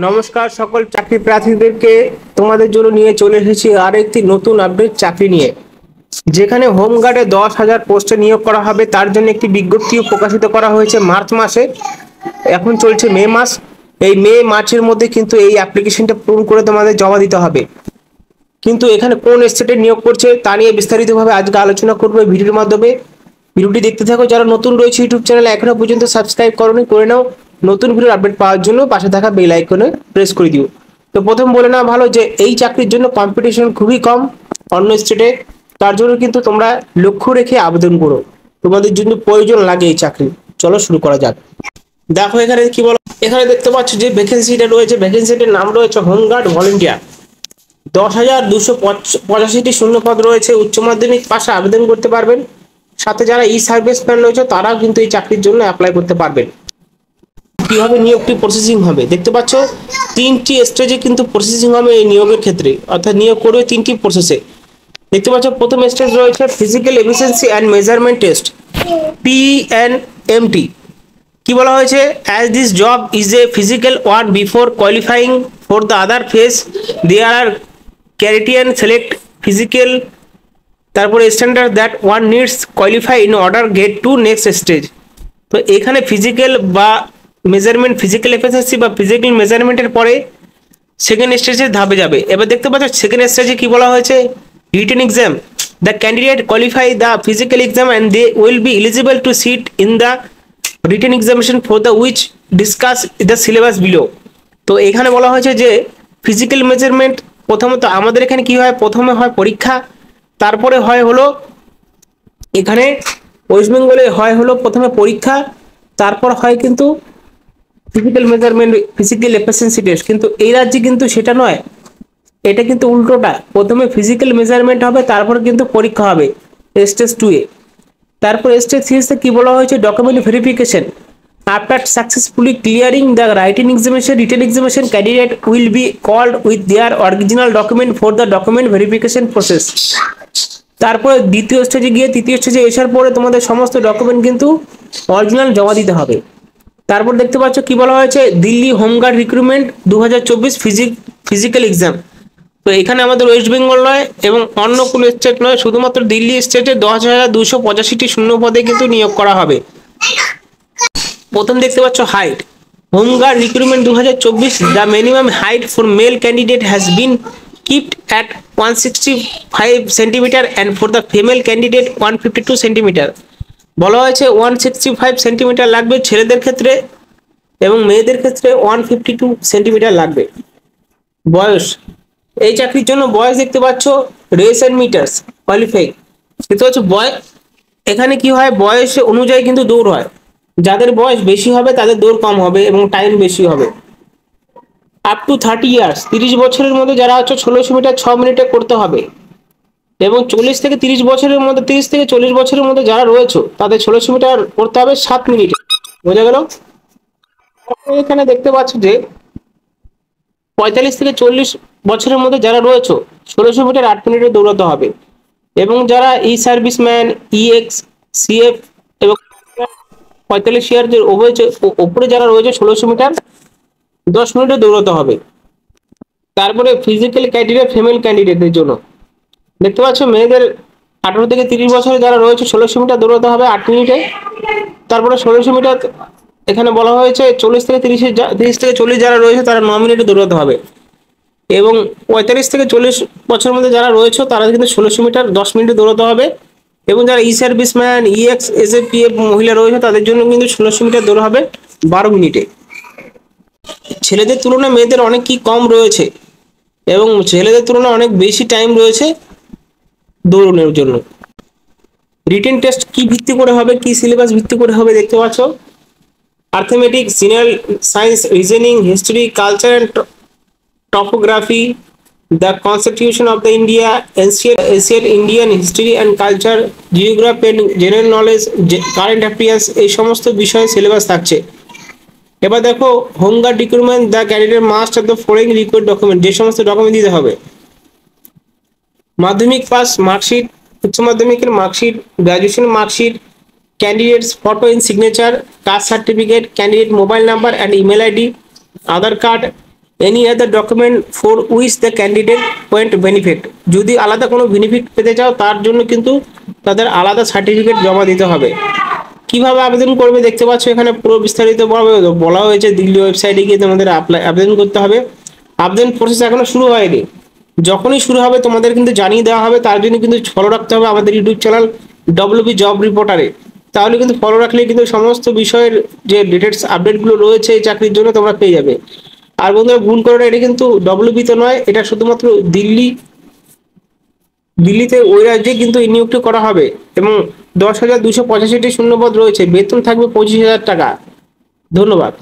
নমস্কার সকল চাকরি প্রার্থীদেরকে তোমাদের জন্য নিয়ে চলে এসেছি আর একটি নতুন আপডেট চাকরি নিয়ে, যেখানে হোমগার্ডে 10,000 পোস্টে নিয়োগ করা হবে। তার জন্য একটি বিজ্ঞপ্তিও প্রকাশিত করা হয়েছে মার্চ মাসে। এখন চলছে মে মাস। এই মে মার্চের মধ্যে কিন্তু এই অ্যাপ্লিকেশনটা পূরণ করে তোমাদের জমা দিতে হবে। কিন্তু এখানে কোন স্টেটে নিয়োগ করছে তা নিয়ে বিস্তারিতভাবে আজকে আলোচনা করবো এই ভিডিওর মাধ্যমে। ভিডিওটি দেখতে থাকো। যারা নতুন রয়েছে ইউটিউব চ্যানেলে এখনো পর্যন্ত সাবস্ক্রাইব করোনি, করে নাও। নতুন ভিডিওর আপডেট পাওয়ার জন্য পাশে থাকা বেল আইকনে প্রেস করে দিও। তো প্রথম বলে না ভালো যে এই চাকরির জন্য কম্পিটিশন খুবই কম অন্য স্টেটে। তার জন্য কিন্তু তোমরা লক্ষ্য রেখে আবেদন করো, তোমাদের জন্য প্রয়োজন লাগে এই চাকরি। চলো শুরু করা যাক। দেখো এখানে কি বলো, এখানে দেখতে পাচ্ছ যে ভ্যাকেন্সিটা রয়েছে, ভ্যাকেন্সিটার নাম রয়েছে হোমগার্ড ভলেন্টিয়ার। 10,285টি শূন্যপদ রয়েছে। উচ্চ মাধ্যমিক পাশে আবেদন করতে পারবেন। সাথে যারা ই সার্ভিসম্যান রয়েছে তারাও কিন্তু এই চাকরির জন্য অ্যাপ্লাই করতে পারবেন। কিভাবে নিয়োগটি প্রসেসিং হবে দেখতে পাচ্ছ, 3টি স্টেজে কিন্তু প্রসেসিং হবে এই নিয়োগের ক্ষেত্রে, অর্থাৎ নিয়োগ করবে 3টি প্রসেসে। দেখতে পাচ্ছ প্রথম স্টেজ রয়েছে physical efficiency and measurement test, PNMT। কি বলা হয়েছে, as this job is a physical one before qualifying for the other phase there are criterion select physical, তারপরে standard that one needs qualify in order get to next stage. তো এখানে physical বা measurement, physical efficiency বা physical মেজারমেন্টের পরে second স্টেজে ধাপে যাবে। এবার দেখতে পাচ্ছ সেকেন্ড স্টেজে কি বলা হয়েছে, written exam. The candidate qualify the physical exam and they will be eligible to sit in the written examination for the which discuss the syllabus below. তো এখানে বলা হয়েছে যে ফিজিক্যাল মেজারমেন্ট প্রথমত আমাদের এখানে কি হয়, প্রথমে হয় পরীক্ষা, তারপরে হয় হলো এখানে ওয়েস্ট বেঙ্গলে হয় হলো প্রথমে পরীক্ষা, তারপর হয় কিন্তু physical measurement, physical efficiency test. কিন্তু এই রাজ্যে কিন্তু সেটা নয়, এটা কিন্তু উল্টোটা। প্রথমে ফিজিক্যাল মেজারমেন্ট হবে, তারপর কিন্তু পরীক্ষা হবে স্টেজ 2 এ। তারপর স্টেজ 3 তে কি বলা হয়েছে, document verification. After successfully clearing the writing examination, written examination, candidate will be called with their original document for the document verification process. তারপরে দ্বিতীয় স্টেজে গিয়ে তৃতীয় স্টেজে আসার পরে তোমাদের সমস্ত ডকুমেন্ট কিন্তু অরিজিনাল জমা দিতে হবে। তারপর দেখতে পাচ্ছ কি বলা হয়েছে, Delhi home guard recruitment 2024 physical exam. তো এখানে আমাদের ওয়েস্ট বেঙ্গল নয় এবং অন্য কোনো স্টেট নয়, শুধুমাত্র দিল্লি স্টেটে 10,285টি শূন্য পদে কিন্তু নিয়োগ করা হবে। প্রথম দেখতে পাচ্ছ height, home guard recruitment 2024, the minimum height for male candidate has been kept at 165 centimetre and for the female candidate 152 centimetre. বলা হয়েছে 165 সেন্টিমিটার লাগবে ছেলেদের ক্ষেত্রে এবং মেয়েদের ক্ষেত্রে 152 সেন্টিমিটার লাগবে। বয়স, এই চাকরির জন্য বয়স দেখতে পাচ্ছ রেস অ্যান্ড মিটার্স কোয়ালিফাই। দেখতে পাচ্ছ বয়স, এখানে কি হয় বয়স অনুযায়ী কিন্তু দৌড় হয়। যাদের বয়স বেশি হবে তাদের দৌড় কম হবে এবং টাইম বেশি হবে। আপ টু 30 ইয়ার্স, 30 বছরের মধ্যে যারা হচ্ছে 1600 মিটার 6 মিনিটে করতে হবে। এবং 40 থেকে 30 বছরের মধ্যে, 30 থেকে 40 বছরের মধ্যে যারা রয়েছে তাদের 1600 মিটার করতে হবে 7 মিনিটে। বোঝা গেল? এখানে দেখতে পাচ্ছ যে 45 থেকে 40 বছরের মধ্যে যারা রয়েছে 1600 মিটার 8 মিনিটে দৌড়াতে হবে। এবং যারা ই সার্ভিসম্যান, EX, CF এবং 45 ইয়ারের ওপরে যারা রয়েছে 1600 মিটার 10 মিনিটে দৌড়াতে হবে। তারপরে ফিজিক্যাল ক্যান্ডিডেট, ফিমেল ক্যান্ডিডেটদের জন্য দেখতে পাচ্ছ মেয়েদের 18 থেকে 30 বছরে যারা রয়েছে 1600 মিটার দৌড়াতে হবে 8 মিনিটে। তারপরে 1600 মিটার এখানে বলা হয়েছে 40 থেকে 40 যারা রয়েছে তারা 9 মিনিটে দৌড়াতে হবে। এবং 45 থেকে 40 বছরের মধ্যে যারা রয়েছে তারা কিন্তু 1600 মিটার 10 মিনিটে দৌড়াতে হবে। এবং যারা ই সার্ভিসম্যান, EX, SFPF মহিলা রয়েছে তাদের জন্য কিন্তু 1600 মিটার দৌড় হবে 12 মিনিটে। ছেলেদের তুলনায় মেয়েদের অনেক কি কম রয়েছে এবং ছেলেদের তুলনায় অনেক বেশি টাইম রয়েছে দৌড়ানোর জন্য। রিটেন টেস্ট কি ভিত্তি করে হবে, কি সিলেবাস ভিত্তি করে হবে দেখতে পাচ্ছ, arithmetic, general science, reasoning, history, culture and topography, the constitution of the India, ancient Indian history and culture, geography and general knowledge, current affairs, এই সমস্ত বিষয়ে সিলেবাস থাকছে। এবার দেখো home guard recruitment, the candidate must have the following required document, যে সমস্ত document দিতে হবে, মাধ্যমিক পাস মার্কশিট, উচ্চ মাধ্যমিকের marksheet, graduation marksheet, candidate's photo and signature, caste certificate, candidate mobile number and email ID, Aadhaar card, any other document for which the candidate point benefit, যদি আলাদা কোনো বেনিফিট পেতে চাও তার জন্য কিন্তু তাদের আলাদা সার্টিফিকেট জমা দিতে হবে। কিভাবে আবেদন করবে দেখতে পাচ্ছ এখানে পুরো বিস্তারিত বলা হয়েছে। দিল্লি ওয়েবসাইটে গিয়ে তোমাদের আবেদন করতে হবে। আবেদন প্রসেস এখনো শুরু হয়নি, যখনই শুরু হবে তোমাদের কিন্তু জানিয়ে দেওয়া হবে। তার জন্য কিন্তু ফলো রাখতে হবে আমাদের ইউটিউব চ্যানেল ডব্লিউবি জব রিপোর্টারে। তাহলে কিন্তু ফলো রাখলে কিন্তু সমস্ত বিষয়ের যে লেটেস্ট আপডেটগুলো রয়েছে এই চাকরির জন্য তোমরা পেয়ে যাবে। আর বন্ধুরা ভুল করো না, এটা কিন্তু ডব্লিউবি তো নয়, এটা শুধুমাত্র দিল্লিতে ওই রাজ্যে কিন্তু এই নিয়োগটি করা হবে। এবং 10,285টি শূন্যপদ রয়েছে, বেতন থাকবে 25,000 টাকা। ধন্যবাদ।